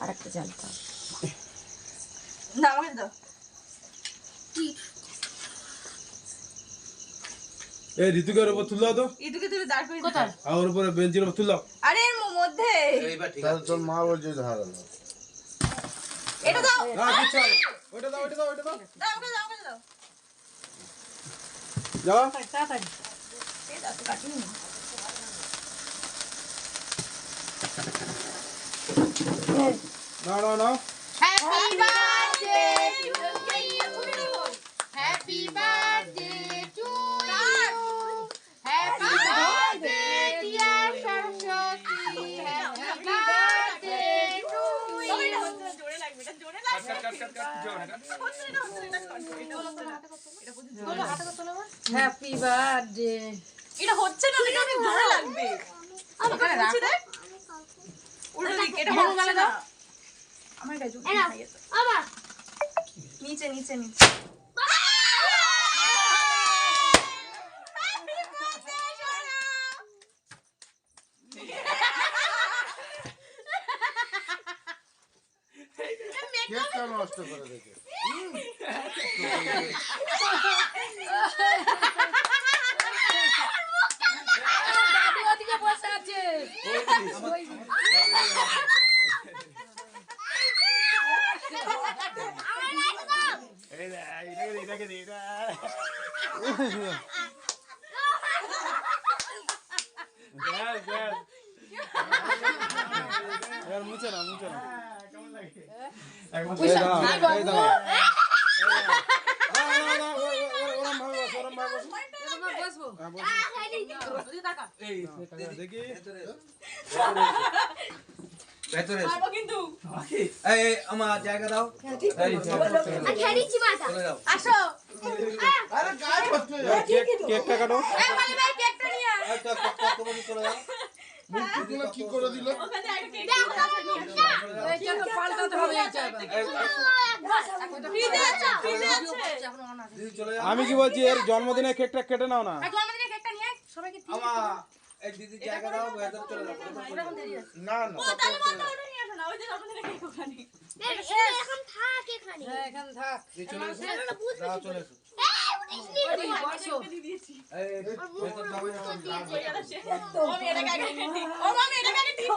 আরেকটা জ্বালতে হবে। না আমাকে দাও। এই ঋতুকের উপর তুলে দাও তো। ইটুকে তুমি দাঁড় করে কোথায়? আর ওর উপরে বেঞ্চের উপর তুলে দাও। আরে এর মধ্যে এইবার ঠিক তাহলে আছে। তোর মা বলছে ধারালো। এটা দাও। না কিছু হবে না। ওইটা দাও, ওইটা দাও, ওইটা দাও। দাও আমাকে দাও, আমাকে দাও। যাও। তাড়াতাড়ি। এই দাও তো কাটিনি। না না না। Happy birthday to you. Happy birthday to you. Happy birthday dear Saraswati. Happy birthday to you. এটা হচ্ছে না, জোরে লাগবে, এটা জোরে লাগবে। কাট কাট কাট যাও না কাট। হচ্ছে না, হচ্ছে না, এটা করো, এটা হচ্ছে না। এটা পর্যন্ত বলো হাতে কত নেব? Happy birthday. এটা হচ্ছে না, এটা অনেক জোরে লাগবে। এখানে রাখো। উল্টো দিক, এটা আমার হচ্ছে গালে না। দাও। আমার গায়ে জুতো এনা, খাইয়ে দাও। আবার নিচে নিচে নিচে। কেকটা নষ্ট করে দেখে। দাদু ওদিকে বসে আছে। এবার মুছে না, মুছে না। পয়সা এই দাও, দিই এই বাবু। দাও। না না না, ওরম ভাবে বস, ওরম ভাবে বস। এবার বসবো। হ্যাঁ, বস। ওদিকে তাকা। এই দেখি। ভেতরে এসো। পারবো কিন্তু। এই এই, আমার জায়গা দাও। এই খেলিছি মাথা চলে যাও। আসো। আরে গায়ে বসতে এবার কেকটা কাটো। এই মালি ভাই কেকটা নিয়ে আয়। এই তো তোমাকে চলে যাও। মুখগুলো কি করে দিল? ওখানে একটা কেক আছে নিয়ে আসো। এইটা তো পাল্টাতে হবে এইটা এবার। ফ্রিজে আছে, ফ্রিজে আছে। এখন অন আছে। দিদি চলে যাও। আমি কি বলছি, এর জন্মদিনে কেকটা কেটে নাও না। আর জন্মদিনের কেকটা নিয়ে আয়, সবাইকে দিয়ে আমার এই দিদির জায়গা দাও, ভেতরে চলে যাও। এখন দেরি আছে। না না। ও তাহলে বলতো ওটা নিয়ে আসো না, ওই যে জন্মদিনের কেক ওখানে। এখন থাক এখানে হ্যাঁ এখানে থাক। দিদি চলে এসো। দাও চলে এসো। ওদিকে বসো। দিয়ে দিয়েছি। এই ভেতরে যাও না। ও আমি এটাকে আগে দিই। ও আমি এটাকে আগে দিই।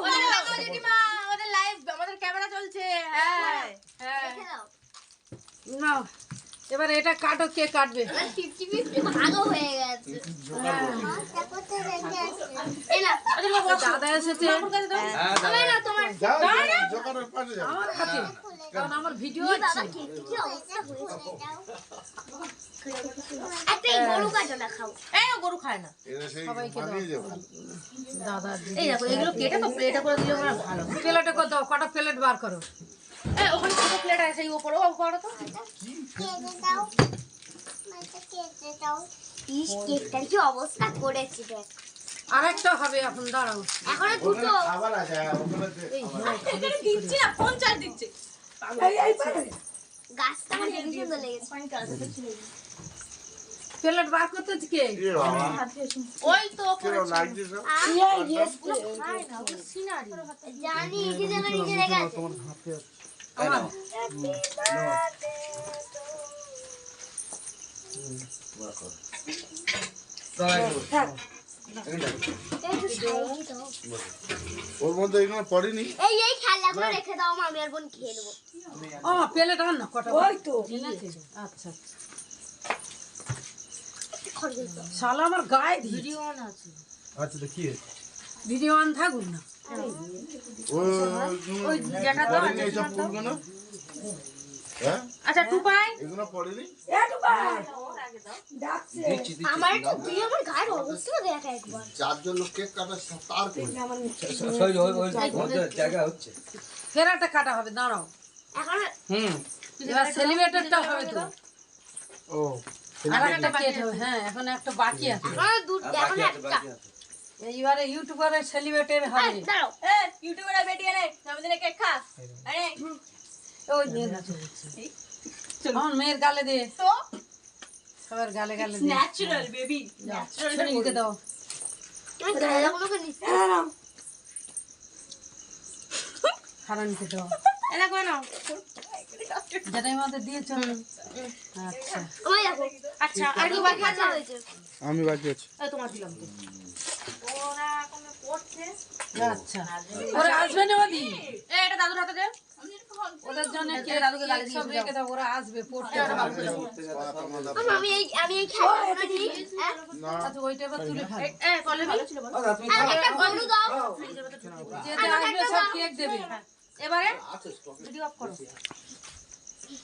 দিদিমা আমাদের লাইভ আমাদের ক্যামেরা চলছে। হ্যাঁ হ্যাঁ রেখে দাও নাও এবার এটা কাটো, কে কাটবে? 50-50 ভাগও হয়ে গেছে তারপরে রেখে আছে এনা দাদা এসেছে। হ্যাঁ দাও। না তোমার যাও দোকানের পাশে যাও। আমার হাতে কারণ আমার ভিডিও বাবা আছে। কি কি অবস্থা হয়েছে এটাও একটা এই গরু কাটো না খাও এই ও গরু খায় না। এরা সেই সবাইকে দাও। বানিয়ে যাবে। দাদা এই দেখো এগুলো কেটে তো প্লেটে করে দিলে আমার ভালো। প্লেটে কত কটা প্লেট বার করো। এই ওখানে ছোট প্লেট আছে এই উপরে ও করো তো। কেটে দাও মাইটা কেটে দাও ইস কেকটার কি অবস্থা করেছি দেখ আরেকটা হবে এখন, দাঁড়াও। এখনো দুটো ওখানে খাবার আছে, ওখানে এই এখানে দিচ্ছি না, ফোন চার্জ দিচ্ছে। গাছটা আমার হেভি সুন্দর লেগেছে প্লেট বার করতে কে? এ বাবা, ওই তো কিরম লাগছে সব? খায় না, ওগুলো সিনারি। জানি কি যেন নিজে রেখে আছে আমার ওর মধ্যে এগুলো পড়েনি। এই খেলাগুলো রেখে দাও আমি আর বোন খেয়ে নেবো ও প্লেট আন না কটা। ওই তো আচ্ছা শালা আমার গায়ে ভিডিও অন আছে। আচ্ছা দেখি। ভিডিও অন থাকুন না। ওই যেটা দাও, পড়েনি এইসব ফুলগুলো? হ্যাঁ আচ্ছা টুপাই এগুলো পড়েনি? দিচ্ছি দিচ্ছি। আমার তো তুই আমার গায়ের অবস্থা দেখ একবার চারজন লোক কেক কাটা তার করে। ওই জায়গা হচ্ছে। ফেরাটা কাটা হবে, দাঁড়াও। এখন এবার সেলিব্রেটরটা হবে তো। ও আর একটা কেট হবে। হ্যাঁ এখন একটা বাকি আছে। এখন বাকি আছে একটা বাকি আছে। এইবারে ইউটিউবারের সেলিব্রেটর হবে। দাঁড়াও এ ইউটিউবের বেটি এনে জন্মদিনের কেক খা। আরে ওই নিয়ে নাচো। আমার মেয়ের গালে দে, তো সবার গালে গালে দে। Natural baby. শরীরকে দাও। আমি খেলাগুলোকে নিচ্ছি হারানিকে দাও। এটা করে নাও। যেটাই আমাদের দিয়েছো। আচ্ছা। আমায় দেখো আচ্ছা আর কি বাকি আছে? আমি বাকি আছি। এই তোমার দিলাম তো। ওরা এখন পড়ছে। আচ্ছা। ওরা আসবে না ওদি। এটা দাদুর হাতে দে। ওদের জন্য কে দাদুকে গালি সব দিয়েছে রেখে দাও, ওরা আসবে পড়তে। আমি এই খেলাটা নিই আচ্ছা ওইটা এবার তুলে খাবে। পল্লবী দাদা তুমি আর একটা গরু দাও যে যে আসবে সব কেক দেবে। এবারে ভিডিও অফ করো।